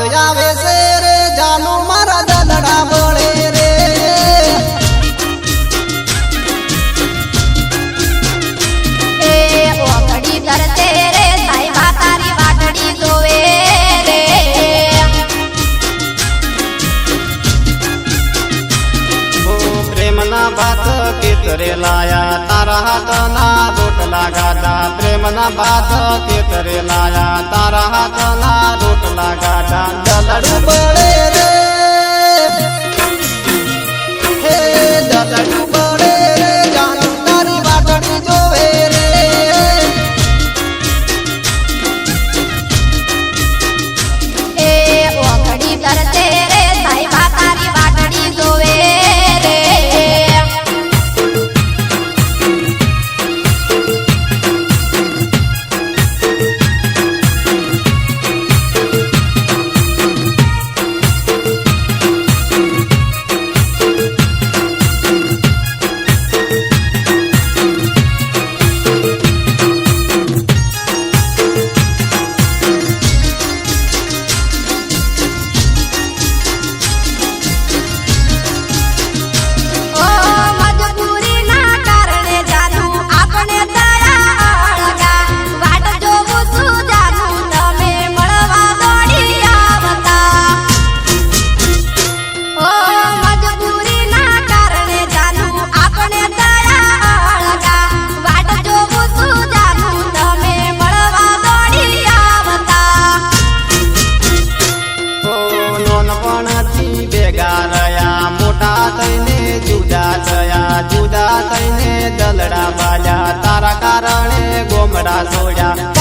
આવે છે રે જાનો મારા દલડા બળે રે એ ઓગડી ધરતે રે સાહેબા તારી વાટડી જોવે રે પ્રેમના ભાત કેતરે લાયા તારા હાથના રોટલા ગાડા પ્રેમના ભાત કેતરે લાયા તારા હાથના રોટલા ગાડા દલડું બળે રે હે દલડું બળે રે જાનો તારી વાટડી જોવે રે એ ઓગડી ધરતે રે સાહેબા તારી વાટડી જોવે રે જુદા થઈને દલડા બાજા તારા કારણે ગોમડા સોડ્યા